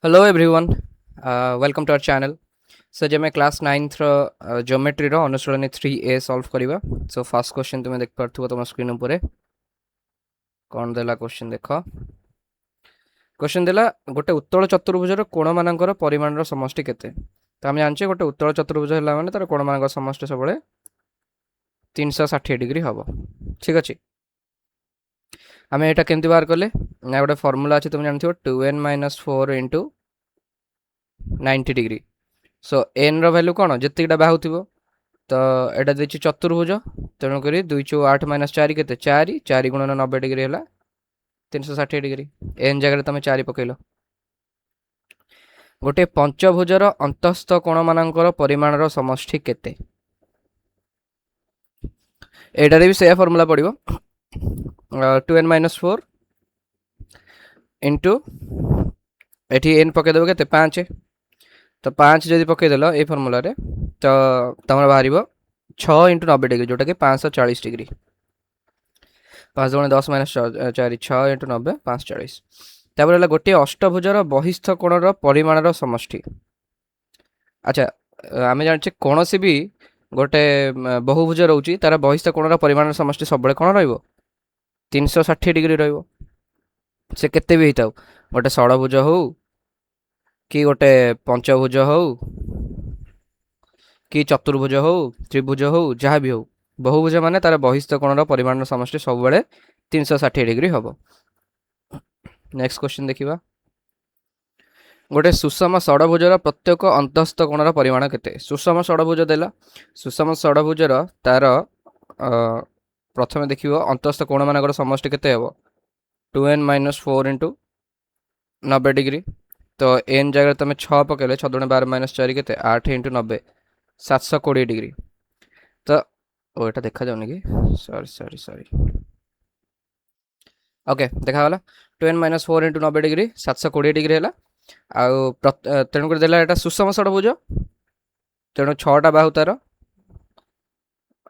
Hello everyone, welcome to our channel. So जब मैं class 9th geometry रो अनुसरण 3A सॉल्व करिवा. सो फर्स्ट क्वेश्चन तुम देख पारथुवा तुम स्क्रीन ऊपर कौन देला क्वेश्चन देखो. क्वेश्चन देला गोटे उत्तल चतुर्भुजर कोण मानकर परिमाणर समष्टि केते. तो हम जानछे गोटे उत्तल चतुर्भुज हैला माने तार कोण मानकर समष्टि सबले 360 डिग्री हबो. ठीक अछि. आमे एटा केमति बाहर करले ना गोटे फार्मूला अछि तुम जानथिबो 2n - 4 * 90 डिग्री. सो एन रो वैल्यू कौन जितकीटा बाहुथिबो तो एटा देछि चतुर्भुज तेणु करी 2 * 8 - 4 केते 4 4 * 90 डिग्री हैला 360 डिग्री. एन जगह तुम 4 पकेलो. गोटे पंचभुजर अंतस्थ कोण मानकर परिमाणर समष्टि केते. एटारे भी से फार्मूला पड़िबो 2n - 4 इंटू एठी एन पके देबो केते 5. तो 5 जदि पकईदेल ये फर्मूला तो तुम बाहर 6 * 90 डिग्री जोटा कि 540 डिग्री. 5 × 10 - 4 6 × 90 540. तापर है गोटे अष्टभुजर बहिस्थ कोणर परिमाणर समष्टि. अच्छा आम जाने कौन सी भी गोटे बहुभुज रोचे तार बहिस्थ कोणर परिमाणर समष्टि सब कौन र 360 डिग्री से केते भी होता गोटे षड़भुज हो कि गोटे पंचभुज हो कि चतुर्भुज हो त्रिभुज हो जहाँ भी हो बहुभुज माने तार बहिस्थ कोणर परिमाणर समष्टि सब 360 डिग्री हम. नेक्स्ट क्वेश्चन देखिबा. गोटे सुषम षड़भुजर प्रत्येक अंतस्थ कोणर परिमाण केते. सुषम षड़भुज देला. सुषम षड़भुजर तार प्रथमे देखिबो अंतस्थ कोण मानकर समष्टि केते हेबो 2n - 4 * 90 डिग्री. तो एन जगह तुम 6 पकेले 6 × 12 - 4 केते 8 × 90 720 डिग्री. तो ओ एटा देखा जाउनी कि सॉरी ओके देखा गला 2n - 4 * 90 डिग्री 720 डिग्री है. तेणुक देला एटा सुषम षड़भुज तेणु 6टा बाहु तार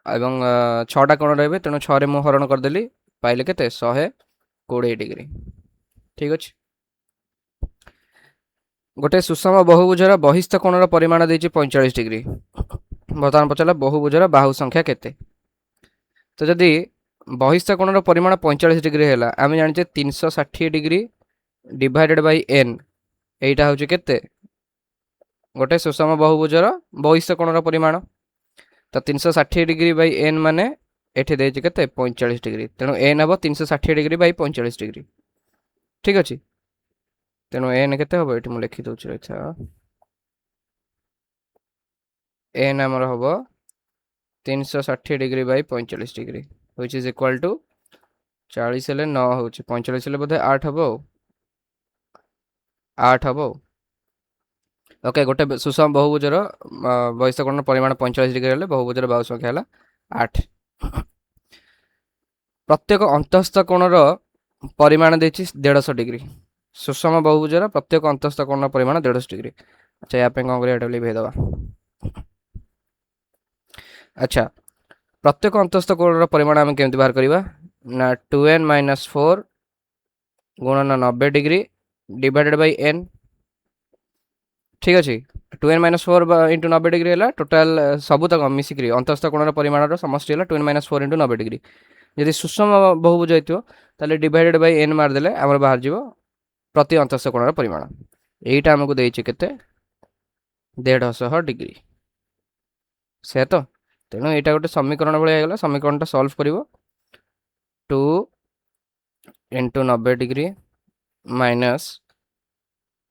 एवं 6टा कोण रहे तेणु 6 मु हरण करदेली पाइले केते 120 डिग्री. ठीक अच्छे. गोटे सुषम बहुभुजर बहिस्थ कोणर परिमाण देछि 45 डिग्री. बर्तमान पचारा बहुभुजर बाहु संख्या केते. तो जदि बहिस्थ कोणर परिमाण 45 डिग्री है आम जाने 360 डिग्री डिवाइडेड बाय एन एटा हूँ केते गोटे सुषम बहुभुजर बहिस्थ कोणर परिमाण. तो 360 डिग्री बाय एन माने एठी देछि केते 45 डिग्री. तेणु एन हम 360 डिग्री बाय 45 डिग्री. ठीक अच्छे. तेणु एन केते हम ये लिखि दूसरी रही एन आमर हम 360 degree by 45 degree which is equal to 40 हेले 9 हो 45 हेले बोधे 8 हम 8 हम. ओके गोटे सुषम बहुभुजर बहिस्थ कोणर परिमाण 45 डिग्री हेले बहुभुजर बाहु संख्या है 8. प्रत्येक अंतस्थ कोणर परिमाण देछि 150 डिग्री. सुषम बहुभुजर प्रत्येक अंतस्थ कोणर परिमाण 150 डिग्री. अच्छा या कौन करिया लिखिदेवा. अच्छा प्रत्येक अंतस्थ कोणर परिमाण आम केमती बाहर करवा ना 2n - 4 गुणन 90 डिग्री डिवाइडेड बाय एन. ठीक अच्छे. 2n - 4 * 90 डिग्री है टोटाल सबू तक मिसिक अंतस्थ कोणर परिमाण समष्टि है 2n - 4 * 90 डिग्री. यदि सुषम बहुभुज होते डिवाइडेड बाय एन मारदेले आम बाहर जीव प्रति अंतस्थ कोणर परिमाण. यहीटा आमको देछि केते 150 डिग्री से. तो तेणु यहाँ गोटे समीकरण भाई समीकरण सॉल्व कर 2 * 90 degree minus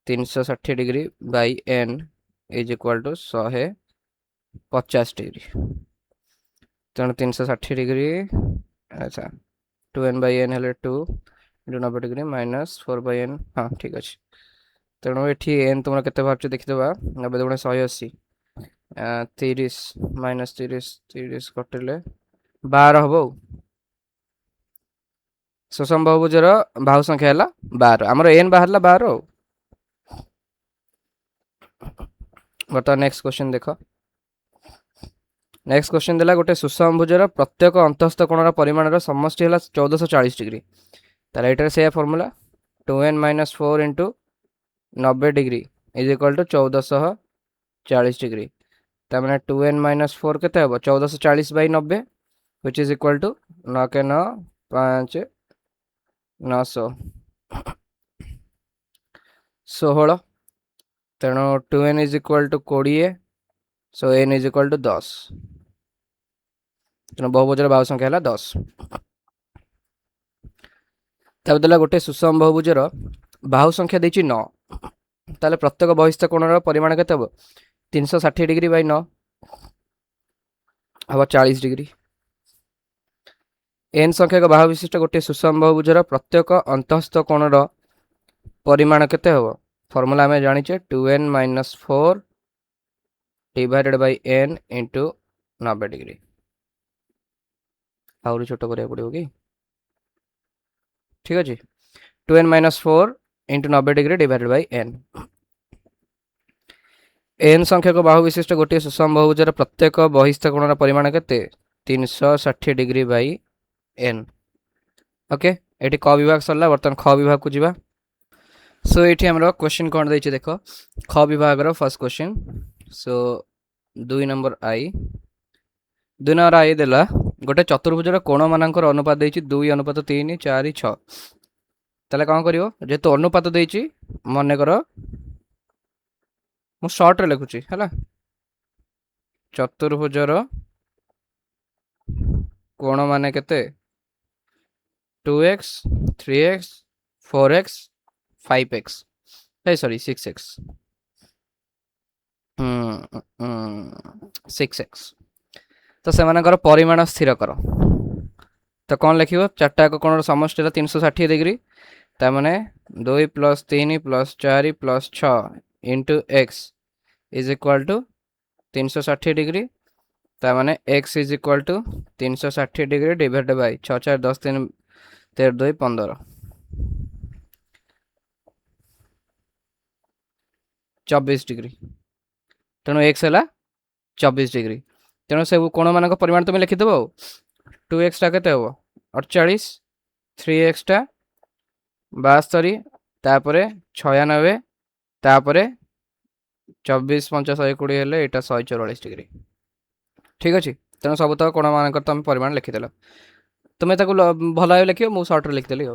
360 degree by n is equal to 150 degree. तेणु 360 डिग्री अच्छा 2n/n हेले 2 * 90 डिग्री माइनस 4/n. हाँ ठीक अच्छे. तेणु ये एन तुम के बाहर देखीदे 90 × 180 30 - 30 30 कटिले 12 हम. सुषम बहुभुजर बाहु संख्या है 12 आमर एन बाहर 12. बता नेक्स्ट क्वेश्चन देख. नेक्स्ट क्वेश्चन देला गोटे सुषम भुजर प्रत्येक अंतस्थ कोणर परिमाण समष्टि है 1440 डिग्री. तार ये से formula 2n - 4 * 90 degree is equal to 1440 degree तमें 2n माइनस 4 के 1440 by 90 which is equal to 9 के 9 5 900 16 तेणु 2n is equal to 20 so n is equal to 10 तेणु बहुभुजर बाहु संख्या है 10 ताबदला गोटे सुषम बहुभुजर बाहु संख्या देछि 9 ताले प्रत्येक बहिस्थ कोणर परिमाण केते हबो 360 डिग्री बाय 9 हबो 40 डिग्री n संख्यक बाहु विशिष्ट गोटे सुषम बहुभुजर प्रत्येक अंतस्थ कोणर परिमाण केते हबो फॉर्मूला हमें जानिचे 2n minus 4 divided by n into 90 degree आउरी छोट करिया पड़िबो कि ठीक अछि 2n minus 4 into 90 degree divided by n n संख्यक बाहु विशिष्ट गोटे सुषम बहुभुजर प्रत्येक बहिस्थ कोणर परिमाण केते 360 degree by n okay eighty क विभाग सरला बर्तन ख विभाग को जिबा सो एटी हमरो क्वेश्चन कोन दैछि देखो ख विभाग row first question so 2 number आई 2 नंबर आई देला गोटे चतुर्भुजर कोण मानकर अनुपात दैछि 2 अनुपात 3 4 6 ताले कोन करियो जेतो अनुपात दैछि मने करो मु शॉर्ट रे लिखुची हला चतुर्भुजर कोण माने केते 2x 3x 4x 5x hey sorry 6x 6x तो सेमानकर परिमाण स्थिर कर तो कौन लिखिबो चारटा को कोणर समष्टि 360 डिग्री ता माने 2 + 3 + 4 + 6 into x is equal to 360 degree ता माने x is equal to 360 degree divide by 6 4 10 3 13 2 15 24 डिग्री तेणु x है 24 डिग्री तेणु से कोण मान परिमाण तुम लिखिदेव 2x टा केते हबो 48 3x टा 72 तापरे 96 तापरे 24 5 120 हेले एटा 144 डिग्री ठीक अछि तेणु सब तक कोण मान तुम परिमाण लिखिदेल तुम्हें ताको भल लिखियो मु शॉर्ट रे लिखिदेली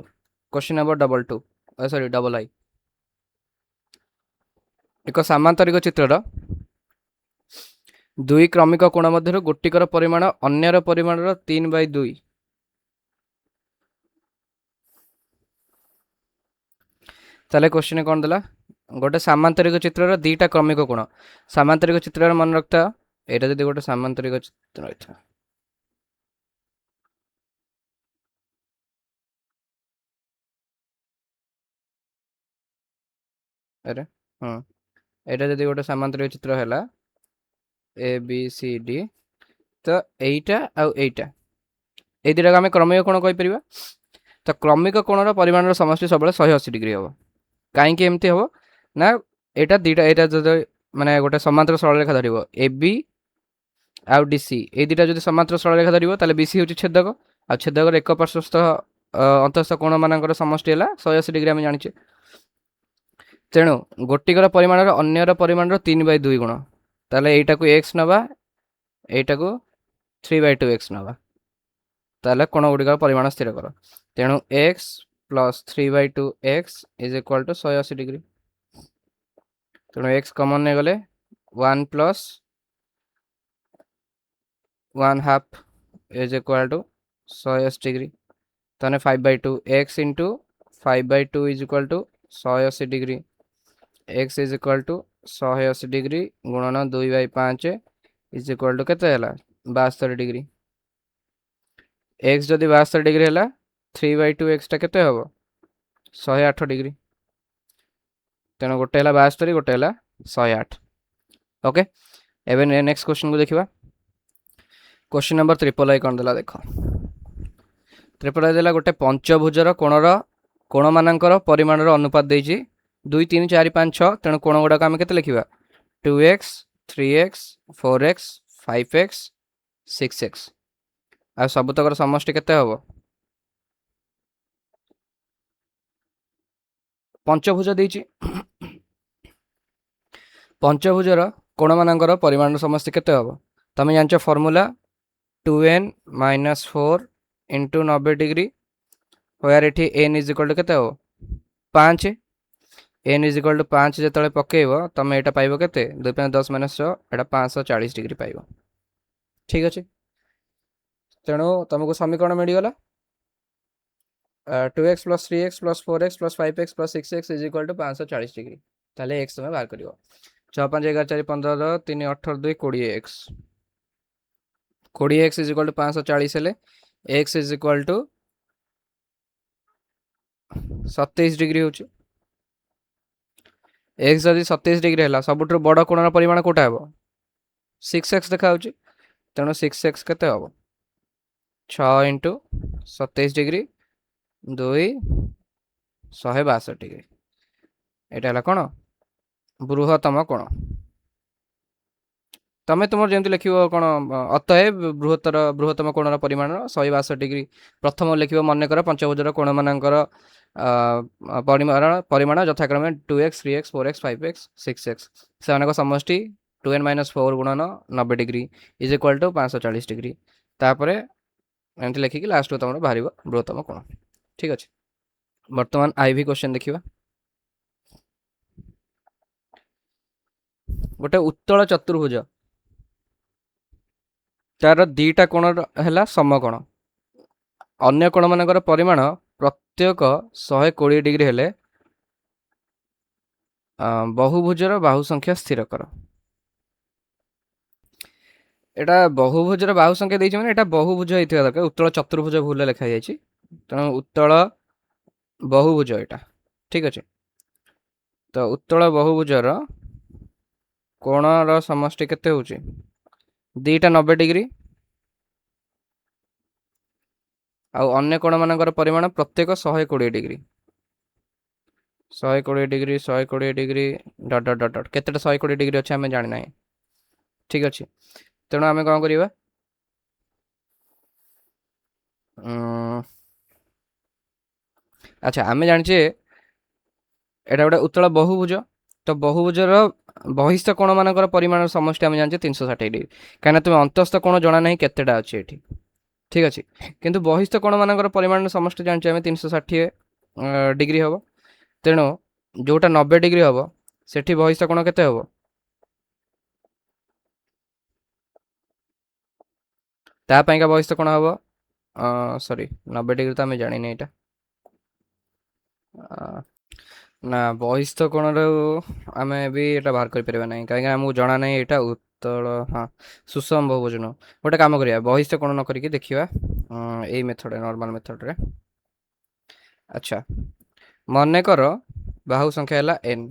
question number 2 sorry double I एक सामांतरिक चित्रर दुई क्रमिक कोण मध्य गोटिकर परिमाण अन्यर परिमाण 3/2 ताले क्वेश्चन कौन देला गोटे सामांतरिक चित्रर दीटा क्रमिक कोण सामांतरिक चित्रर मन रखता एटा जदि गोटे सामांतरिक चित्र रहिथा अरे हां एटा जदि गोटे सामांतरिक चित्र हैला ए बी सी डी तो एटा आ एटा ए दिटा आम क्रमिक कोण कहि परिबा तो क्रमिक कोणर परिमाणर समष्टि सब 180 डिग्री हम कहीं एमती हम ना एटा दीटा एटा जो माने गोटे समांतर सरल रेखा धरिबो ए बी आउ डी सी ए दिटा जदि समांतर सरल रेखा धरिबो ताले बीसी होची छेदक आ छेदकर एक पार्श्वस्थ अंतस्थ कोण मानकर समष्टि हैला 180 डिग्री हम जानिछे तेणु गोटिकर परिमाणर अन्यर परिमाणर 3/2 गुण ताले एटा को x नबा एटा को 3/2x नबा ताले कोण गुडिकर परिमाण स्थिर कर तेणु x + 3/2x is equal to 180 degree तेणु x कॉमन ने गले 1 + 1/2 इज इक्वल टू 180 डिग्री ताने 5/2 x into 5/2 is equal to 180 degree x is equal to 180 degree गुणन 2/5 इज इक्वल टू केते हैला 72 डिग्री x जदि 72 डिग्री हैला 3/2x टा केते हबो 108 डिग्री तेणु गोटे हैला 72 गोटे हैला 108 ओके एबे नेक्स्ट क्वेश्चन को देखिबा क्वेश्चन नंबर ट्रिपल आई कोन देला देखो ट्रिपल आई देला गोटे पंचभुजर कोण मानकर परिमाणर अनुपात देछि 2 3 4 5 6 तेणु कोण गुडा आम केते लिखिबा 2x 3x 4x 5x 6x आ सबतकर समष्टि केते हबो पंचभुज देछि पंचभुजर कोण मानकर परिमाण समष्टि केते हम तुम जान formula 2n minus 4 into 90 degree where एटी n इज इक्वल टू केते हम 5 n इज इक्वल टू 5 जो पकेब तुम यहाँ पाइब के 2 5 10 माइनस 6 एटा 540 डिग्री पाइब ठीक अच्छे तेणु तुमको समीकरण मिलगला 2x plus 3x plus 4x plus 5x plus 6x is equal to 540 degree ताले x तुम बाहर कर 6 5 11 4 15 3 18 2 20x 20x is equal to 540 हेले x is equal to 27 degree होची x जदि 27 डिग्री है सबुठ बड़ कोणर परिमाण कोटा हे 6x देखा तेणु 6x केते हम 6 इंटू 27 डिग्री 2 162 डिग्री यहाँ है कौन बृहत्तम कोण तमें तुम जमी लिख कौन अतएव बृहत्तम कोणर परिमाण 162 डिग्री प्रथम लिख मनकर पंचभुजर कोण मानकर परिमाण यथाक्रमे 2x 3x 4x 5x 6x से समष्टि 2n माइनस 4 गुणन 90 degree is equal to 540 degree तापर एमती लिखिकी लास्ट को तुम बाहर बृहत्तम कोण ठीक अच्छे बर्तमान आईवी क्वेश्चन देखा गोटे उत्तल चतुर्भुज तार दीटा कोण है समकोण अन्य कोण मानकर परिमाण प्रत्येक 120 डिग्री हेले बहुभुजर बाहु संख्या स्थिर कर एटा बहुभुजर बाहु संख्या देछि माने एटा बहुभुज होइथिबा दरकार उत्तल चतुर्भुज भूल लिखा जाइछि तेणु उत्तल बहुभुज एटा ठीक अच्छे तो उत्तल बहुभुजर कोणर समष्टि केते होछि दीटा 90 डिग्री आउ अन्य कोण मानकर परिमाण प्रत्येक 120 डिग्री 120 डिग्री 120 डिग्री डट डट डट डट केतेटा 120 डिग्री अच्छे आम जानी ना ठीक अच्छे तेणु आम कौन करवा अच्छा आम जाचे एटा गोटे उत्तल बहुभुज तो बहुभुजर बहिस्थ कोण मानकर परिमाण समष्टि आम जाने 360 डिग्री कहीं तुम अंतस्थ कोण जना ना केतेटा अच्छी ये ठीक अच्छे किंतु बहिस्थ कोण मानकर परिमाण समष्टि जाने आम 360 डिग्री हम तेणु जोटा 90 डिग्री हम सेठी बहिस्थ कोण केते हम तापाइका बहिस्थ कोण हम सॉरी 90 डिग्री तो आम जानी यहाँ ना बहिस्थ कोण आम भी ये बाहर कर ना कहीं आमको जना ना यहाँ उत्तल हाँ सुषम बहुभुज नुह गोटे कम करा बहिस्थ कोण न करके देखा यही मेथड नॉर्मल मेथड रे अच्छा मनकर बाहु संख्या है n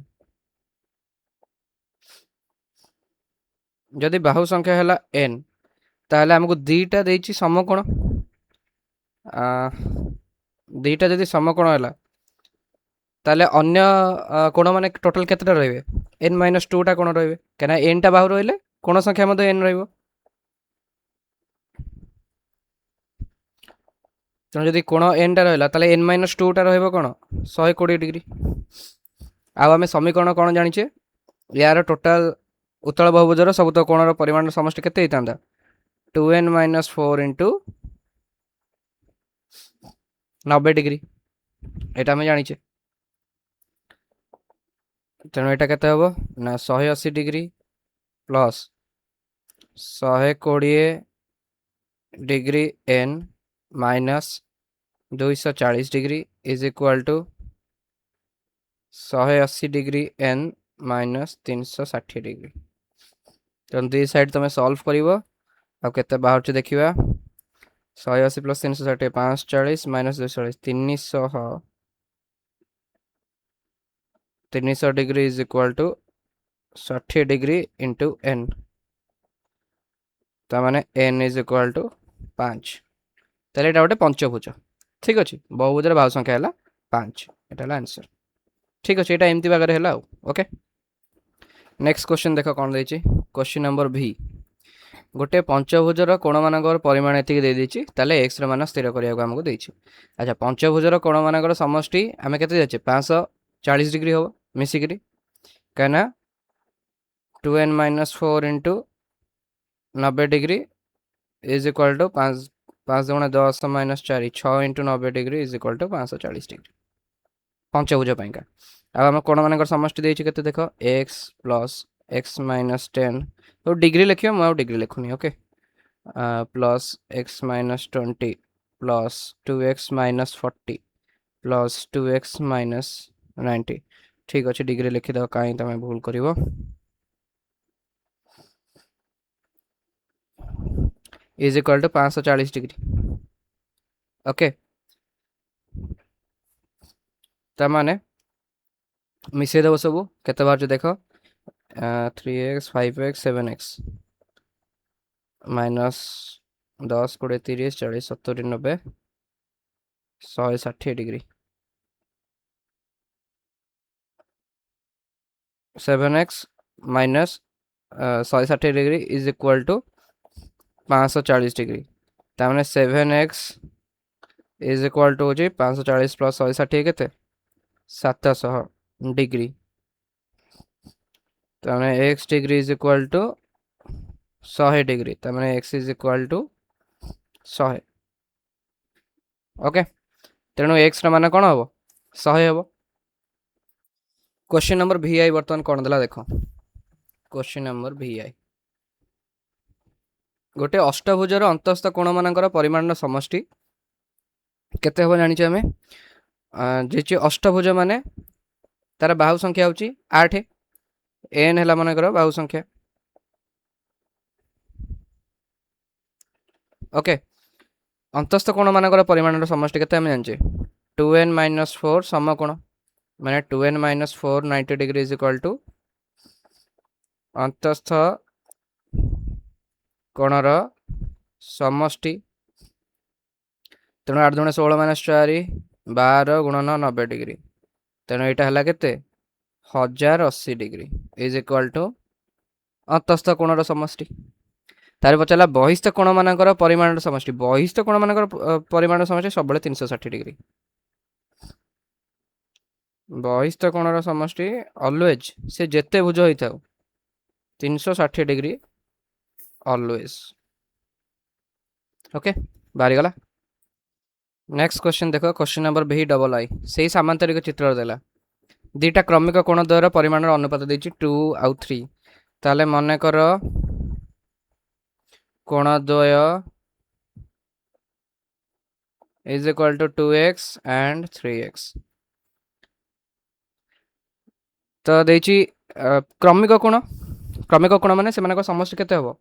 जदि बाहु संख्या है n ताहले हमको दीटा देछि समकोण दीटा जदि समकोण है ताले अन्य कोण माने टोटल केतेटा रहिबे n माइनस 2 टा कोण रहिबे केना n टा बाहु रहिले कोण संख्या मध्ये n रहिबो तेणु जदि कोण n टा रहिला ताले n माइनस 2 टा रहिबो कोण 120 डिग्री आ आमे समीकरण कोण जानिछे यार टोटल उत्तल बहुभुजर सब तो कोणर परिमाण समष्टि केते हितांदा 2n माइनस 4 इंटू 90 डिग्री एटा आमे जानिछे तेणु यहाँ केते हम ना 180 degree plus 120 degree n minus 240 degree is equal to 180 degree n minus 360 degree तेणु दी साइड तुम सॉल्व कर बाहर देखा 180 plus 360 540 minus 240 300 degree is equal to 60 degree into n तो मैंने n इज इक्वल टू 5 ताले एटा गोटे पंचभुज ठीक अच्छे बहुभुजर बाहु संख्या है 5 एटा आंसर ठीक अच्छे यहाँ एमती बागर है ओके नेक्स्ट क्वेश्चन देख कौन देछि क्वेश्चन नंबर भी गोटे पंचभुजर कोण मानकर परिमाण एति दे देछि ताले x मान स्थिर करिया हमको देछि अच्छा पंचभुजर कोण मानकर समष्टि आमे केते जाचे 540 डिग्री हो मिसिकरी कहना 2n minus 4 into 90 degree is equal to 5 दुगुणा 10 minus 4 6 into 90 degree is equal to 540 degree पंचभुज पाइका आम कोण मान समष्टि देख देख एक्स प्लस एक्स माइनस 10 तो डिग्री लिखिए मुझे डिग्री लिखुनी okay plus x minus 20 plus 2x minus 40 plus 2x minus 90 ठीक अच्छे डिग्री लिखिद कहीं तुम भूल कर is equal to 540 degree okay ताने मिसेदेव सब केते बार देख 3x 5x 7x minus 10 20 30 40 70 90 160 degree 7x minus 160 degree is equal to 540 degree ताने 7x इज इक्वल टू हो 540 प्लस 160 के 700 डिग्री ताने x degree is equal to 100 degree ताने x is equal to 100 okay तेणु x र मान कौन हम 100 हम क्वेश्चन नंबर vi बर्तमान कौन देला देख क्वेश्चन नंबर vi गोटे अष्टभुजर अंतस्थ कोण मानकर परिमाण समष्टि केते हम जानिछे हमें जे अष्टभुज माने तार बाहु संख्या होची 8 n हला मानकर बाहु संख्या ओके अंतस्थ कोण मानकर परिमाण समष्टि केते हम जानिछे 2n माइनस 4 समकोण माने 2n minus 4 90 degree is equal to अंतस्थ कोणर समष्टि तेणु 8 दुणे 16 माइनस 4 12 गुणन 90 डिग्री तेणु यहाँ है केते 1080 डिग्री इज इक्वल टू अंतस्थ कोणर समष्टि तार पचारा बहिस्थ कोण मानकर परिमाण समष्टि बहिस्थ कोण मानकर परिमाण समष्टि सब 360 डिग्री बहिस्थ कोणर समष्टि ऑलवेज से जेते भुज होता 360 डिग्री ऑलवेज ओके बाहरी गला नेक्स्ट क्वेश्चन देखो क्वेश्चन नंबर भी डबल आई से सामांतरिक चित्र देला दीटा क्रमिक कोण द्वारा परिमाण अनुपात देछि 2 आउ 3 ताले मन कर कोण द्वय is equal to 2x and 3x तो देछि क्रमिक कोण माने से मानक समस्त केते हबो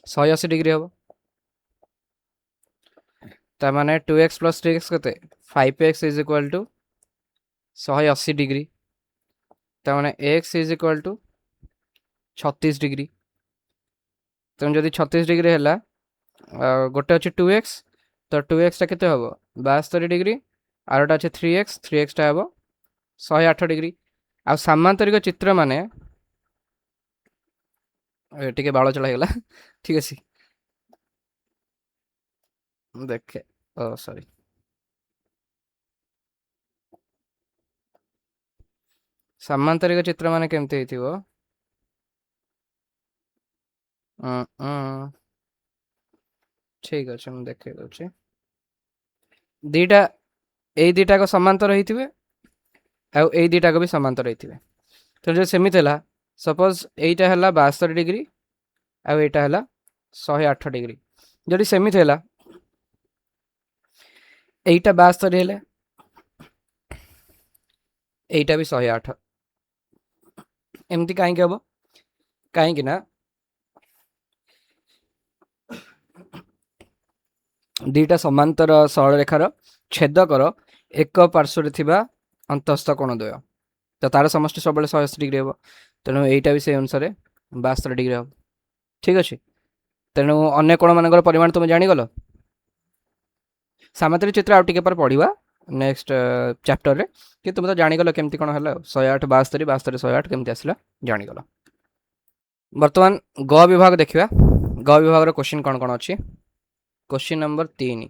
180 डिग्री हबो ता माने 2x प्लस 3x केते 5x is equal to 180 degree ता माने x is equal to 36 degree तेणु जदि 36 डिग्री है गोटे अच्छे 2x तो 2x टा केते हबो 72 डिग्री आरोटा अच्छे 3x टा हबो 108 डिग्री आ सामांतरिक चित्र माने टिके बाल चला गला ठीक अछि देखे ओ सॉरी सामांतरिक चित्र माने केमते हेतिबो ठीक अच्छे मैं देखे दउछि दीटा ए दीटा को समांतर होइथिबे आ ए दीटा को भी समांतर होइथिबे तो जे सेमित हला सपोज एटा हला 72 डिग्री आ एटा हला 108 डिग्री जदि सेमित हला एटा 72 हेले एटा भी 108 एमती काहे के हबो काहे कि ना दीटा समांतर सरल रेखार छेदकर एक पार्श्व थिबा अंतस्थ कोण द्वय तो तार समष्टि सब 180 डिग्री हम तेणु यहीटा भी से अनुसार 72 डिग्री हम ठीक अच्छे तेणु अन्य कोण मान परिमाण तुम जानीगल सामांतरिक चित्र आउ टिके पर पढ़ा नेक्स्ट चैप्टर रे कि तुम तो जानीगल केमती कौन है 108 72 72 108 केमती आसला जानीगल बर्तमान ग विभाग देखिबा ग विभाग रो क्वेश्चन कौन कौन अच्छी क्वेश्चन नंबर 3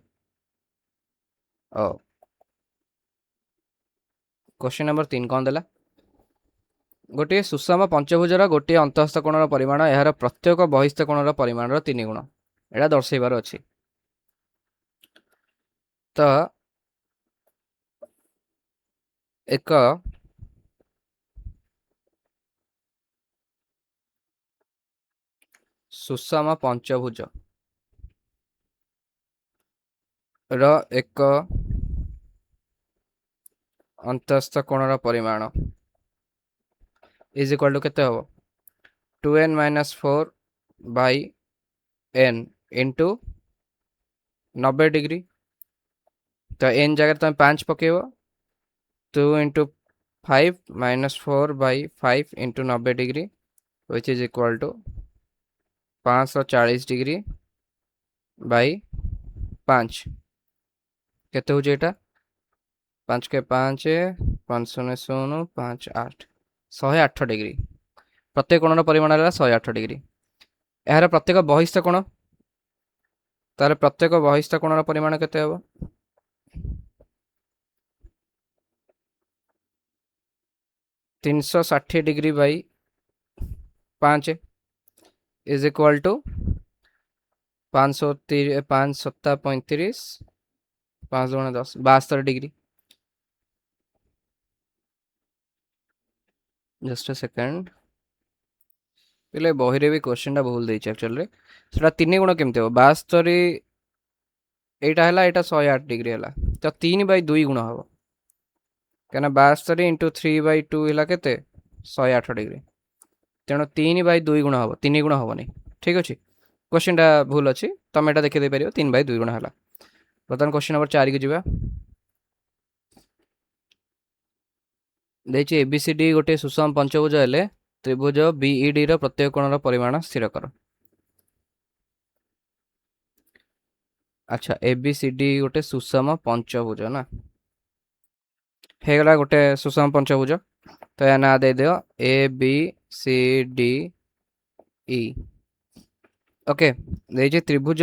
क्वेश्चन नंबर 3 कौन देला गोटे सुषम पंचभुजर गोटे अंतस्थ कोणर परिमाण यार प्रत्येक बहिस्थ कोणर परिमाण 3 गुण एटा दर्शाइबार अछि। तो एक सुषम पंचभुज र एक अंतस्थ कोणर परिमाण इज इक्वल टू केते हबो 2n - 4 by n into 90 degree. तो n जगह तुम 5 पकेब 2 into 5 - 4 by 5 into 90 degree which is equal to 540 degree by 5 केते हो जेटा 5 के 5 5 0 0 5 8 108 डिग्री प्रत्येक कोणर परिमाण है 108 डिग्री। यार प्रत्येक बहिस्थ कोण तार प्रत्येक बहिस्थ कोणर परिमाण केते हबो 360 degree by 5 is equal to 5 5 7 35 5 2 10 72 degree. Just a second पहले बहिरे भी क्वेश्चन टा भूल देछि एक्चुअली सेटा 3 गुण केमते हो 72 एटा हला एटा 108 डिग्री हला तो 3 बाय 2 गुण हबो कहना 72 इंटू 3 बाय 2 हला केते 108 डिग्री तेणु 3 बाय 2 गुण हबो 3 गुण हबो नहीं ठीक अछि। क्वेश्चन टा भूल अछि तमे एटा देखि दे परियो 3 बाय 2 गुण हला। बर्तमान क्वेश्चन नंबर 4 के जिबा देछि एबीसीडी गोटे सुषम पंचभुज हेले त्रिभुज बीईडी रो प्रत्येक कोणर परिमाण स्थिर कर। अच्छा एबीसीडी गोटे सुषम पंचभुज ना हे गला गोटे सुषम पंचभुज तो या ना दे दियो A B C D E okay देछि त्रिभुज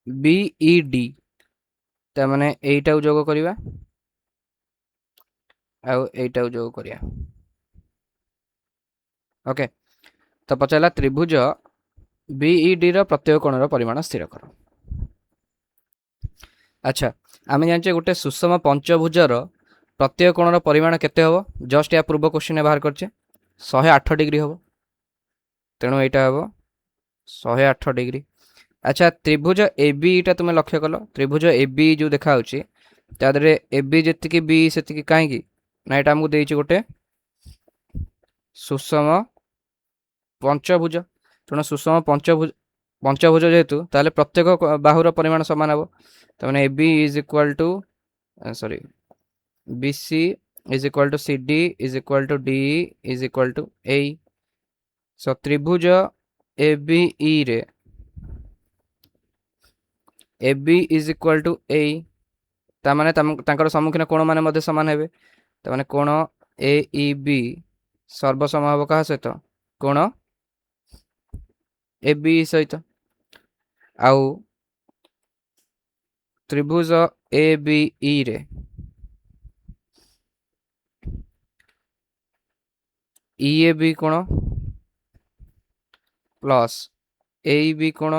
बीईडी त माने एटा जोग करिवा आ एटा जोग करिया ओके। तो पचाला त्रिभुज बीईडी रो प्रत्येक कोणर परिमाण स्थिर कर। अच्छा आमे जानचे गोटे सुषम पंचभुजर प्रत्येक कोणर परिमाण केते हबो जस्ट या पूर्व क्वेश्चन बाहर करचे 108 डिग्री हबो तेणु एटा हबो 108 डिग्री। अच्छा त्रिभुज एबी टा तुम लक्ष्य कल त्रिभुज एबी जो देखा होची तादरे एबी जेतिकी बी सेतिकी काहे की ना एटा हमकु देइछि गोटे सुषम पंचभुज तेणु सुषम पंचभुज जेहेतु ताले प्रत्येक बाहुर परिमाण समान हबो त माने AB is equal to sorry BC is equal to CD is equal to DE is equal to AE so त्रिभुज ABE रे AB is equal to AE ता माने तांकर सम्मुखीन कोण माने मध्ये समान हेबे ता माने कोण AEB सर्वसम हबो कहा सहित कोण ABE सहित आउ त्रिभुज ABE रे EAB कोण प्लस AEB कोण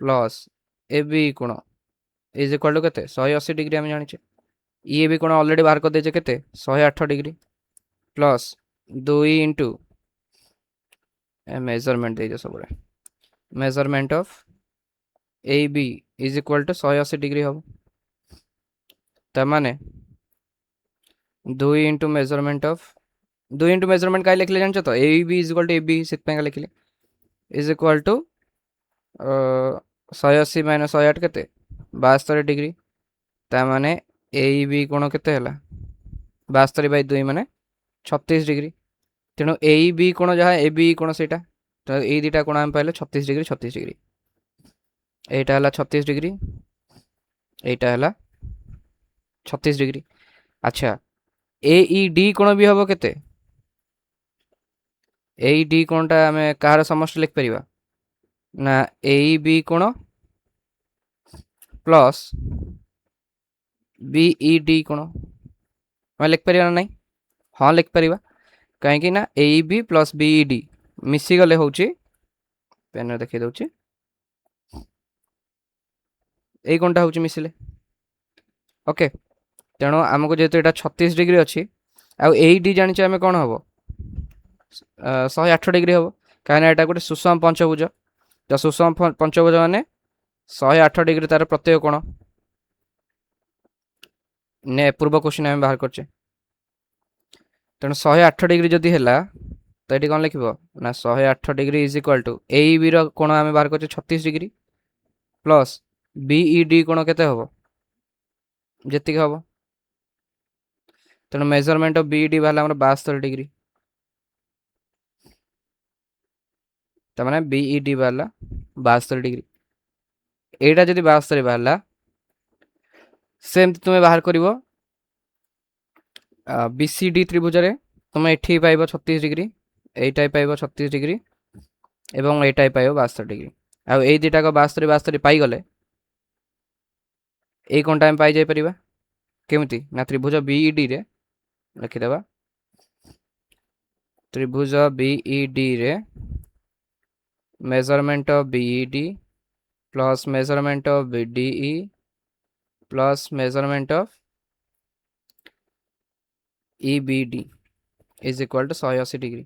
प्लस AB कोण इज इक्वल टू केते 180 डिग्री हम जानिछे EAB कोण ऑलरेडी बाहर कर देछे केते 108 डिग्री प्लस 2 इंटू मेजरमेंट दे सब measurement of AB is equal to 180 degree हम त माने 2 into measurement of 2 into measurement काय लिखले जानछो तो AB is equal to AB सेत पे लिखले इज इक्वल टू 180 माइनस 108 केते 72 डिग्री ता माने AEB कोण केते हला 72 बाय 2 माने 36 डिग्री तेणु AEB कोण जहा ABE कोण सेटा तो ए दुटा कोण हम पाइले 36 डिग्री एटा हला 36 डिग्री एटा हला 36 डिग्री। अच्छा AED कोण भी हबो केते AED कोणटा हमें कहार समष्टि लिख परिबा ना AEB कोण प्लस BED कोण मैं लिख परिबा नहीं हाँ लिख परिबा कहीं ना AB प्लस BED मिसीगले हूँ पेन देखी दूची यही कोणटा हूँ मिसिले ओके तेणु आमको जेहेतु यहाँ 36 डिग्री अच्छी AD जानी आम कौन हम 108 डिग्री हम कहीं यहाँ गोटे सुषम पंचभुज तो सुषम पंचभुज मान 108 डिग्री तार प्रत्येक कोण ने पूर्व क्वेश्चन आम बाहर करचे तेणु 108 डिग्री जदि है तो ये कौन लिख ना 108 degree is equal to AEB कोण आम बाहर कर 36 डिग्री प्लस BED कोण के हम जी हम तेणु मेजरमेंट ऑफ BED बाहर 72 डिग्री तमाने BED बाहर 72 डिग्री एटा जदि 72 बाहर सेमती तुम्हें बाहर कर BCD त्रिभुज तुम ये पाइब 36 डिग्री एटा पाइब 36 डिग्री एवं एटा पाइब 72 डिग्री आउ ये दुटाक 72 72 पाईगले ये कोणटा आम पाई जाई परिबा केमती ना त्रिभुज BED रे लिखिदेबा त्रिभुज BED रे measurement of BED plus measurement of BDE plus measurement of EBD is equal to 180 degree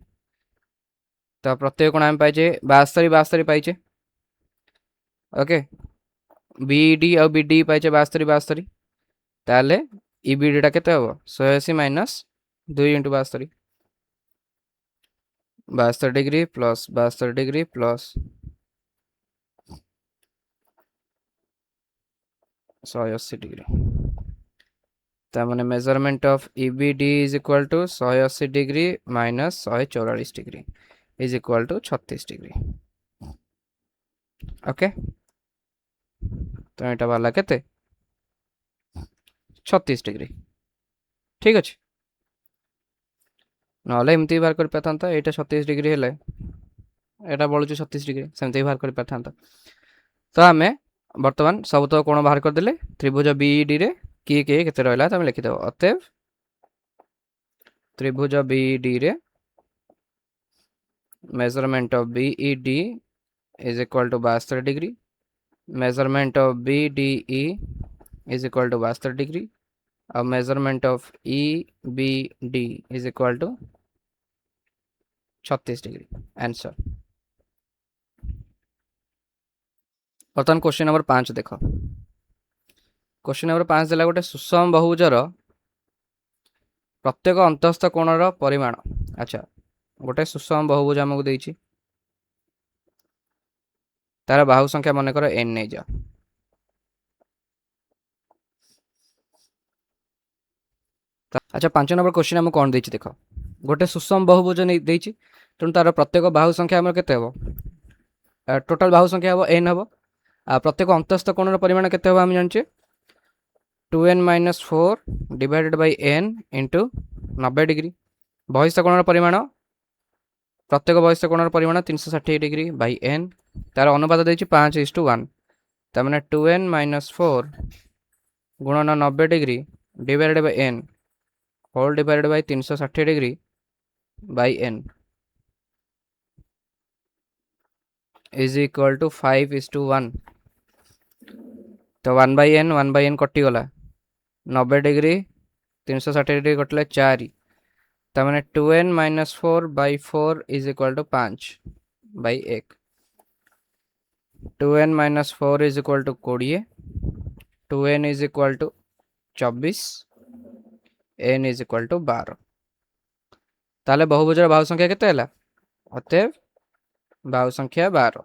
तो प्रत्येक कोण आम पाइचे 72 72 पाइचे ओके BED और BDE पाइचे 72 72 ताले EBD टा केते हबो 180 minus 2 into 72 72 degree plus 72 degree plus 180 degree तामाने measurement of EBD is equal to 180 degree minus 144 degree is equal to 36 degree okay तो यहाँ बाला केते 36 डिग्री ठीक अच्छे ना एमती बाहर कर पाता यहाँ 36 डिग्री है यहाँ बढ़ु 36 डिग्री सेमती बाहर कर पाता तो आम बर्तमान सब तो कोण बाहर करदे त्रिभुज BED रे किए किए केते रहा तुम लिखिदेव अतएव त्रिभुज BED रे measurement of BED is equal to 72 degree measurement of BDE is equal to 72 degree और measurement of EBD is equal to 36 degree answer बर्तमान क्वेश्चन नंबर 5 देख क्वेश्चन नंबर 5 देला गोटे सुषम बहुभुजर प्रत्येक अंतस्थ कोणर परिमाण अच्छा गोटे सुषम बहुभुज आमको देछि तार बाहु संख्या मन कर n नहीं जा अच्छा 5 नंबर क्वेश्चन आमको कौन देछि देख गोटे सुषम बहुभुज नहीं देछि तेणु तार प्रत्येक बाहु संख्या आमर केते हबो टोटल बाहु संख्या हबो n हबो आ प्रत्येक अंतस्थ कोणर परिमाण केते हबो हम जानचे 2n minus 4 divided by n into 90 degree बहिस्थ कोणर परिमाण प्रत्येक बहिस्थ कोणर परिमाण 360 डिग्री बाय n तार अनुपात देछि 5:1 तार माने 2n माइनस 4 गुणन 90 degree divided by n whole divided by 360 degree by n is equal to 5:1 तो 1/n कटि गला 90 डिग्री 360 डिग्री कटले 4 तो मैंने 2n minus 4 by 4 is equal to 5 by 1 2n minus 4 is equal to 20 2n is equal to 24 n is equal to 12 ताले बहुभुजर बाहु संख्या केते हैला अतएव बाहु संख्या 12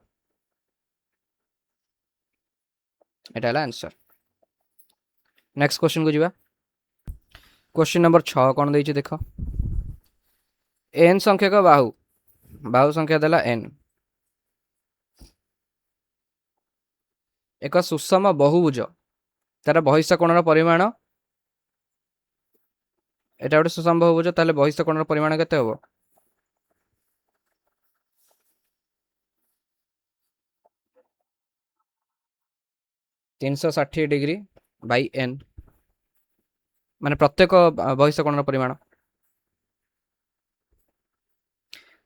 एटा हैला आंसर नेक्स्ट क्वेश्चन को जीवा क्वेश्चन नंबर 6 कोन देछि देखो n संख्या का बाहु बाहु संख्या देला n एक सुषम बहुभुज तार बहिस्थ कोणर परिमाण एटा गोटे सुषम बहुभुज ताले बहिस्थ कोणर परिमाण केते हबो 360 डिग्री बाय n माने प्रत्येक बहिस्थ कोणर परिमाण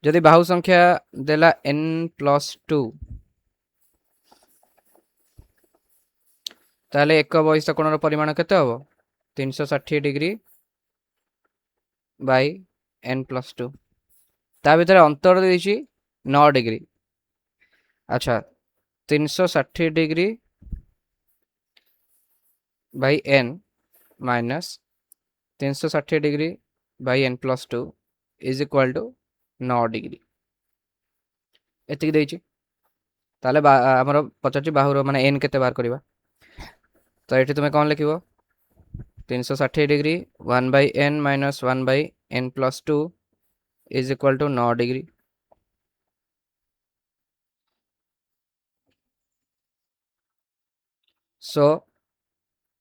जदि बाहु संख्या देला n+2 ताले एक बहिस्थ कोणर परिमाण केते हबो 360 डिग्री बाय n+2 ता भीतर अंतर देछि 9 डिग्री। अच्छा 360 degree by n minus 360 degree by n+2 is equal to 9 degree एतिक देछि। ताले हमर पचाची बाहुर माने n केते बार करबा तो एठी तुमे कोन लिखिबो 360 degree 1 by n minus 1 by n+2 is equal to 9 degree. So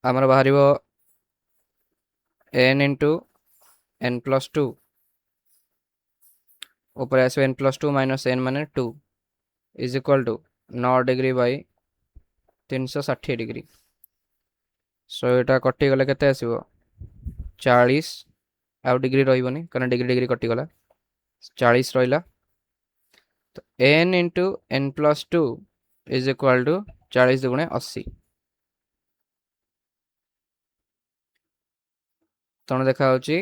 हमर बाहरिबो n इंटू n+2 ऊपर आसो n+2 माइनस n माने 2 is equal to 9 degree by 360 degree. So एटा कटि गले केते आसीबो 40 आउ डिग्री रहिबोनी कारण डिग्री डिग्री कटि गला 40 रहिला तो n into n+2 is equal to 40 दुगुणे 80 तण देखा होची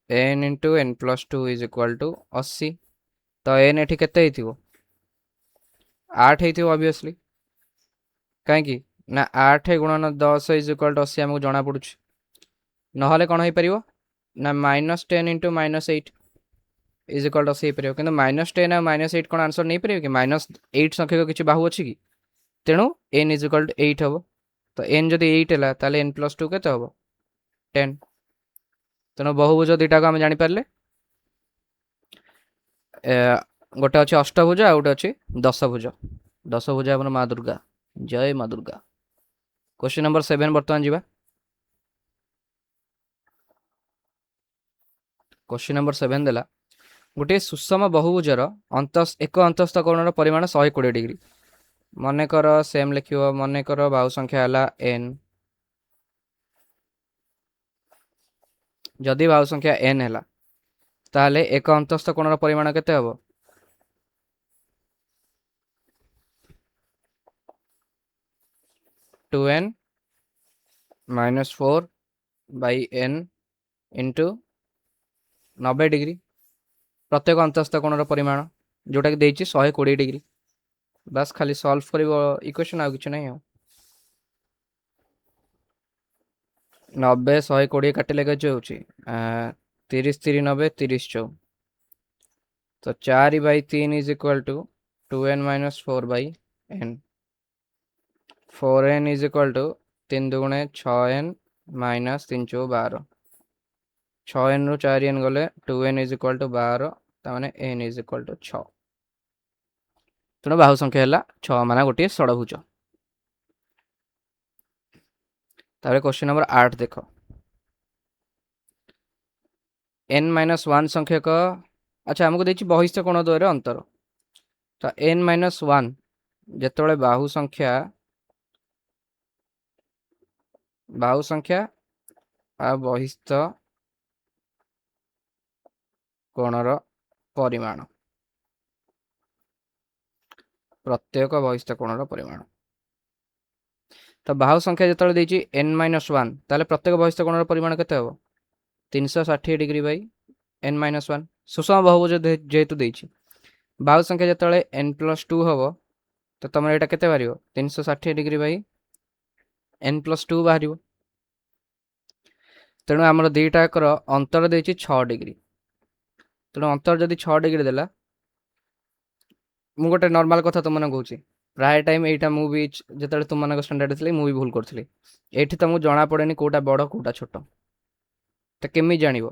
n into n+2 is equal to 80 तो n एठी केते हेतिबो 8 हेतिबो ऑब्वियसली काहे कि ना 8 गुणन 10 इज इक्वल टू 80 हमको जणा पडुछ नहले कोन होई परिबो ना -10 इंटू -8 इज इक्वल टू 80 परिबो किंतु -10 आ -8 कोन आंसर नै परिबो कि -8 संख्या को किछि बाहु अछि कि तेणु n इज इक्वल टू 8 हबो तो n जदि 8 हला ताले n+2 केते हबो 10 तेणु बहुभुज दुटा को हम जानि पारले गोटे अच्छे अष्टभुज आ गोटे अच्छे दशभुज दशभुज अपन माँ दुर्गा जय माँ दुर्गा। क्वेश्चन नंबर 7 बर्तमान जीवा क्वेश्चन नंबर 7 देला गोटे सुषम बहुभुजर एक अंतस्थ कोणर परिमाण 120 डिग्री मन कर सेम लिखिबो मन कर बाहु संख्या हला n जदि बाहु संख्या n हला ताले एक अंतस्थ कोणर परिमाण केते हबो 2n minus 4 by n into 90 degree प्रत्येक अंतस्थ कोणर परिमाण जोटा कि देछि 120 डिग्री बस खाली सॉल्व करिवो इक्वेशन आ किछ नै हो 90 120 काटिले के होछि 30 3 90 30 4 तो 4 by 3 is equal to 2n minus 4 by n 4n is equal to 3 दुगुणे 6n माइनस 3 चौ 12 6n रु 4n गले 2n इज इक्वल टू 12 ताने n इज इक्वल टू 6 तेणु बाहु संख्या है 6 माना गोटे षडभुज। तारे क्वेश्चन नंबर 8 देखो n-1 संख्यक अच्छा हमको देछि बहिस्थ कोण द्वयर अंतर तो n-1 जेतोले बाहु संख्या आ बहिस्थ कोणर परिमाण प्रत्येक बहिस्थ कोणर परिमाण तो बाहु संख्या जेतोले देछि n-1 ताले प्रत्येक बहिस्थ कोणर परिमाण केते हबो 360 डिग्री बाय n-1 सुषम बहुभुज जेहेतु देछि बाहु संख्या जेतोले n+2 हबो तो तमर एटा केते बारियो 360 डिग्री बाय n+2 बाहरियो तेणु आमर दुईटा अंतर देछि 6 डिग्री तेणु अंतर जदि 6 डिग्री देला मु गोटे नॉर्मल कथा तुम मन कहूची प्राय टाइम एटा मु भी जेतले तुम मन स्टैंडर्ड थिले मु भी भूल करथली एठी तुमको जाना पड़ेनी कोटा बड़ कोटा छोट तो केमी जानिबो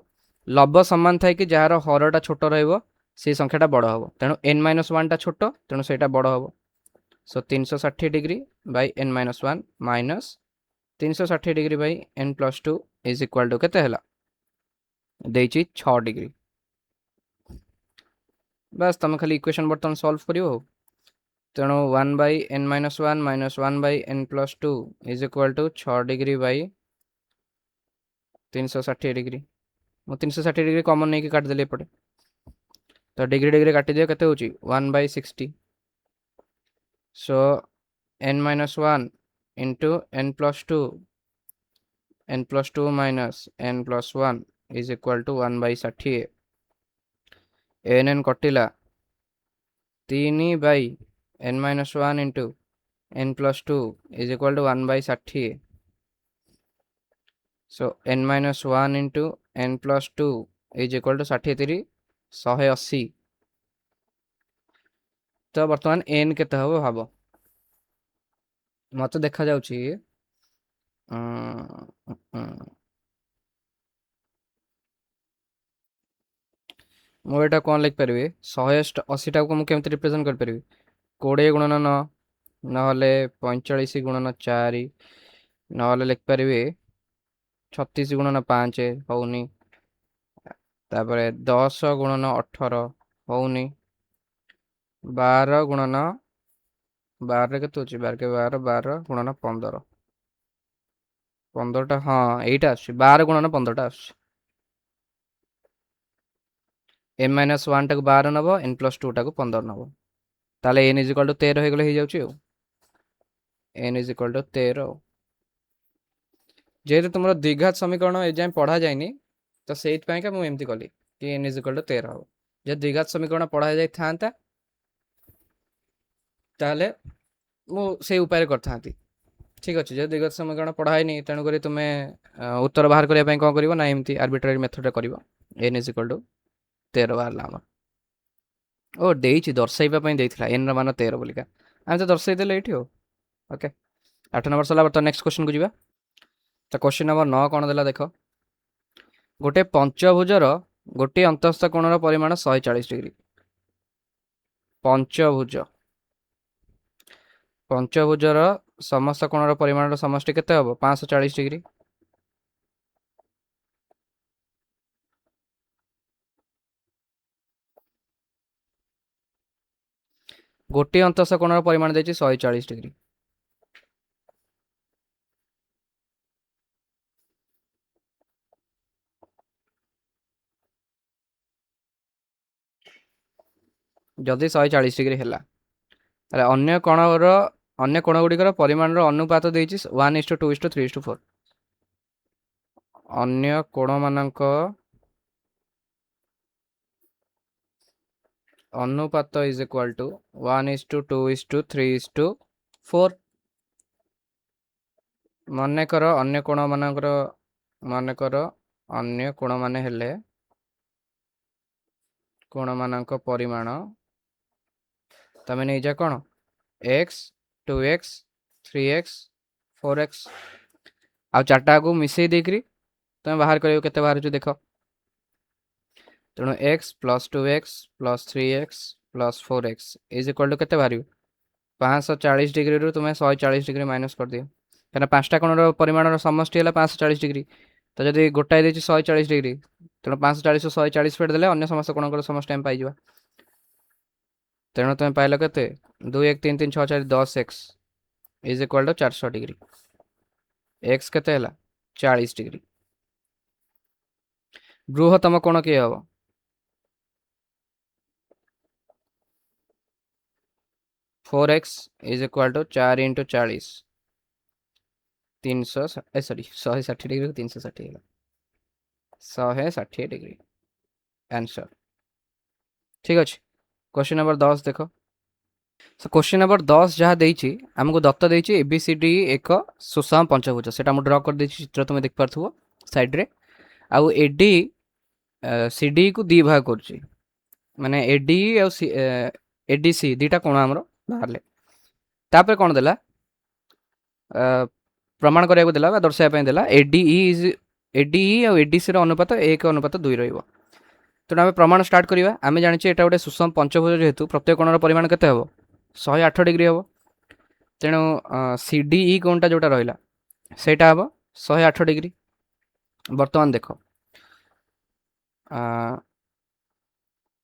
लब समान थाए कि जार हरटा छोट रहइबो से संख्याटा बड़ हबो तेणु n-1 टा छोट तेणु सेटा बड़ हबो so 360 degree by n-1 minus 360 degree by n+2 is equal to केते हला देछि 6 डिग्री बस तुम खाली इक्वेशन बर्तन सॉल्व करियो तेणु 1 by n-1 minus 1 by n+2 is equal to 6 degree by 360 degree मु 360 डिग्री कॉमन नहीं कि काट देले पड़े तो डिग्री डिग्री काटी दियो केते होची 1/60 सो n minus 1 into n plus 2 n plus 2 minus n plus 1 is equal to 1/60 n कटिला 3 n minus 1 into n plus 2 is equal to 1/60 so n minus 1 into n plus 2 is equal to 63 180 तो वर्तमान n केते हबो भाबो मते देखा जाउची ମୁଁ ଏଟା କଣ ଲେଖିପାରିବି 180 ଟାକୁ ମୁଁ କେମିତି ରିପ୍ରେଜେଣ୍ଟ କରିପାରିବି 20 ଗୁଣନ 9 ନହେଲେ 45 ଗୁଣନ 4 ନହେଲେ ଲେଖିପାରିବି 36 ଗୁଣନ 5 ହଉନି ତାପରେ 10 ଗୁଣନ 18 ହଉନି 12 ଗୁଣନ 12 ରେ କେତେ ଅଛି 12 के 12 12 ଗୁଣନ 15 15ଟା ହଁ ଏଇଟା ଆସୁଛି 12 ଗୁଣନ 15ଟା ଆସୁଛି n minus 1 ଟାକୁ 12 ନବ n plus 2 ଟାକୁ 15 ନବ ତାହେଲେ n is equal to 13 ହେଇଗଲେ ହେଇଯାଉଛି ଆଉ n is equal to 13 ଯେହେତୁ ତୁମର ଦ୍ୱିଘାତ ସମୀକରଣ ଏଯାଏଁ ପଢା ଯାଇନି ତ ସେଇଥିପାଇଁକା ମୁଁ ଏମିତି କଲି କି n is equal to 13 ହବ ଯଦି ଦ୍ୱିଘାତ ସମୀକରଣ ପଢା ଯାଇଥାନ୍ତା ତାହେଲେ ମୁଁ ସେଇ ଉପାୟରେ କରିଥାନ୍ତି ଠିକ ଅଛି ଯଦି ଦ୍ୱିଘାତ ସମୀକରଣ ପଢା ହେଇନି ତେଣୁକରି ତୁମେ ଉତ୍ତର ବାହାର କରିବା ପାଇଁ କ'ଣ କରିବ ନା ଏମିତି ଆର୍ବିଟ୍ରାରୀ ମେଥଡରେ କରିବ n is equal to 13 ବାହାରିଲା ଆମର ଓ ଦେଇଛି ଦର୍ଶାଇବା ପାଇଁ ଦେଇଥିଲା n ର ମାନ 13 ବୋଲିକା ଆମେ ତ ଦର୍ଶାଇ ଦେଲେ ଏଇଠି ଆଉ ଓକେ 8 ନମ୍ବର ସରିଲା ତ ନେକ୍ସଟ କ୍ୱେଶ୍ଚନ କୁ ଯିବା ତ କ୍ୱେଶ୍ଚନ ନମ୍ବର 9 କ'ଣ ଦେଲା ଦେଖ ଗୋଟେ ପଞ୍ଚଭୁଜର ଗୋଟିଏ ଅନ୍ତଃସ୍ଥ କୋଣର ପରିମାଣ 140 ଡିଗ୍ରୀ ପଞ୍ଚଭୁଜର ସମସ୍ତ କୋଣର ପରିମାଣର ସମଷ୍ଟି କେତେ ହେବ 540 ଡିଗ୍ରୀ ଗୋଟିଏ ଅନ୍ତଃସ୍ଥ କୋଣର ପରିମାଣ ଦେଇଛି 140 ଡିଗ୍ରୀ ଯଦି 140 ଡିଗ୍ରୀ ହେଲା ତାହେଲେ ଅନ୍ୟ କୋଣ ଗୁଡ଼ିକର ପରିମାଣର ଅନୁପାତ ଦେଇଛି 1:2:3:4 ଅନ୍ୟ କୋଣମାନଙ୍କ ଅନୁପାତ is equal to 1:2:3:4 ମନେକର ଅନ୍ୟ କୋଣ ମାନେ ହେଲେ କୋଣମାନଙ୍କ ପରିମାଣ ତମେ ନେଇଯା କ'ଣ x 2x 3x 4x ଆଉ ଚାରିଟାକୁ ମିଶେଇ ଦେଇକରି ତମେ ବାହାର କରିବ କେତେ ବାହାରୁଛି ଦେଖ ତେଣୁ x plus 2x plus 3x plus 4x is equal to କେତେ ବାହାରିବ 540 ଡିଗ୍ରୀରୁ ତୁମେ 140 ଡିଗ୍ରୀ ମାଇନସ୍ କରିଦିଅ କାହିଁକିନା ପାଞ୍ଚଟା କୋଣର ପରିମାଣର ସମଷ୍ଟି ହେଲା 540 ଡିଗ୍ରୀ ତ ଯଦି ଗୋଟାଏ ଦେଇଛି 140 ଡିଗ୍ରୀ ତେଣୁ 540ରୁ 140 ଫେଟ ଦେଲେ ଅନ୍ୟ ସମସ୍ତ କୋଣଙ୍କର ସମଷ୍ଟି ଆମେ ପାଇଯିବା ତେଣୁ ତୁମେ ପାଇଲ କେତେ 2 1 3 3 6 4 10x is equal to 400 degree x କେତେ ହେଲା 40 ଡିଗ୍ରୀ ବୃହତ୍ତମ କୋଣ କିଏ ହେବ 4x is equal to 4 into 40 160 degree 360 ହେଲା 160 डिग्री आंसर ठीक अच्छे क्वेश्चन नंबर 10 देख क्वेश्चन नंबर 10 जहाँ देछि हमको दत्त देछि एबीसीडी एक सुषम पंचभुज सेटा हम ड्रा कर देछि चित्र तुम देख पारथुबो साइड रे आउ एडी सीडी को दी भाग करछि माने एडी आउ एडीसी दीटा कोण हमरो बाहरले तापर कोण देला प्रमाण କରିବାକୁ ଦେଲା ବା ଦର୍ଶାଇବା ପାଇଁ ଦେଲା एडीई ଆଉ एडीसी ର ଅନୁପାତ 1:2 ରହିବ ତେଣୁ ଆମେ ପ୍ରମାଣ ଷ୍ଟାର୍ଟ କରିବା ଆମେ ଜାଣିଛେ ଏଟା ଗୋଟେ ସୁଷମ ପଞ୍ଚଭୁଜ ଯେହେତୁ ପ୍ରତ୍ୟେକ କୋଣର ପରିମାଣ କେତେ ହେବ 108 ଡିଗ୍ରୀ ହେବ ତେଣୁ सीडीई କୋଣଟା ଯୋଉଟା ରହିଲା ସେଇଟା ହେବ 108 ଡିଗ୍ରୀ ବର୍ତ୍ତମାନ ଦେଖ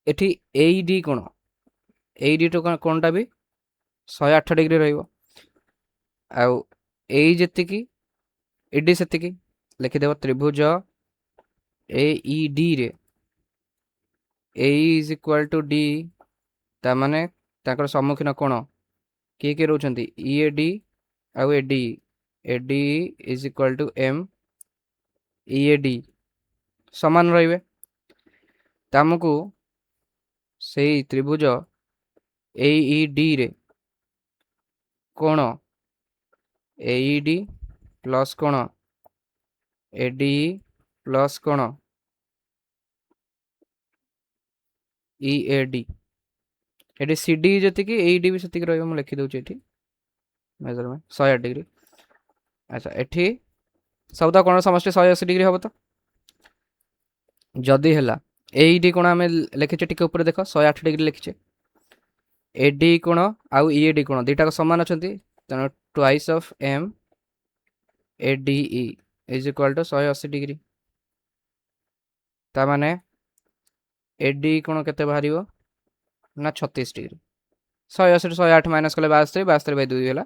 ଏଠି एडी कोण एडी तो कोणटा भी 108 डिग्री ରହିବ ଆଉ एई जेतिकी एडी सेतिकी लिखिदेव त्रिभुज एईडी रे ए इज इक्वाल टू डी तामाने ताकर सम्मुखीन कोण किए किए रोचंती ई ए डी आउ A D is equal to M E A D समान रहिबे तामको सेई त्रिभुज ए ई डी रे कोण ए ई डी प्लस कोण ए डी प्लस कोण ई ए डी एटी सी डी जति कि ए डी भी सेतिक रहइबो म लिखि दउछि एठी मेजरमेंट 108 डिग्री अच्छा एठी सबदा कोण समष्टि 180 डिग्री हबो तो जदी हैला ए डी कोण हमें लिखिचे टिके ऊपर देखो 108 डिग्री लिखिचे ए डी कोण आउ ई ए डी कोण दुटा को समान अछंती तनो twice of M A D E is equal to 180 degree ता माने ए डी कोण केते बाहरिबो ना 36 डिग्री 180 108 माइनस कले 72 72 बाय 2 होला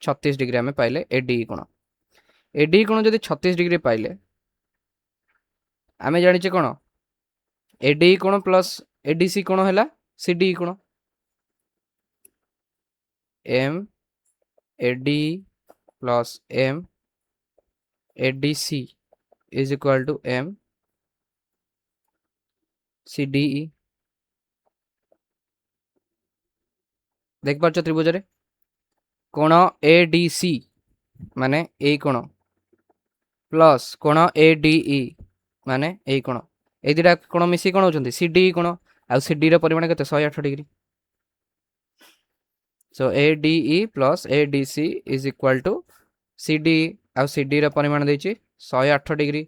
36 डिग्री हमें पाइले ए डी कोण जदी 36 डिग्री पाइले आमे जानिचे कोण ए डी कोण प्लस ए डी सी कोण हैला सी डी कोण M A D plus M A D C is equal to M C D E देख पार्छ त्रिभुज रे कोण ए डी सी माने ए कोण प्लस कोण ए डी ई माने ए कोण ए दिटा कोण मिसी कोण होचंती सी डी कोण आ सी डी रो परिमाण केते 108 degree so A D E plus A D C is equal to C D आ सी डी रो परिमाण देछि 108 डिग्री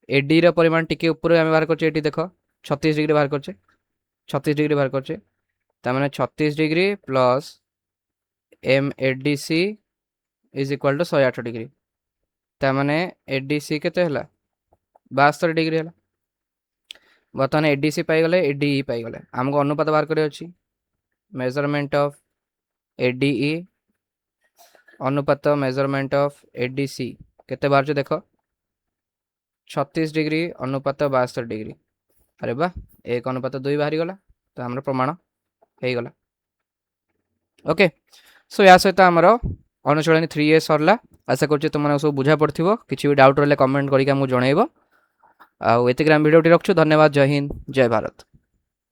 ए डी रो परिमाण टिके ऊपर हम बाहर करछे एटी देखो 36 डिग्री बाहर करछे 36 डिग्री बाहर करछे ता माने 36 degree plus M A D C is equal to 108 degree ता माने ए डी सी केते हला 72 डिग्री हला बर्तमान ए डी सी पाई गले ए डी ई पाई गले हमको अनुपात बाहर करे अछि measurement of A D E अनुपात measurement of A D C केते बाहर छ देखो 36 डिग्री अनुपात 72 डिग्री अरे बा एक अनुपात 2 बाहरी गला तो हमर प्रमाण हे गला ओके सो या सहित हमर अनुचलनी 3A सरला आशा करछि तुमने सब बुझा पड़थिबो किछि भी डाउट रहले कमेंट करिक हमहु जणैबो आ एते ग्राम वीडियोटी रखछु धन्यवाद जय हिंद जय भारत।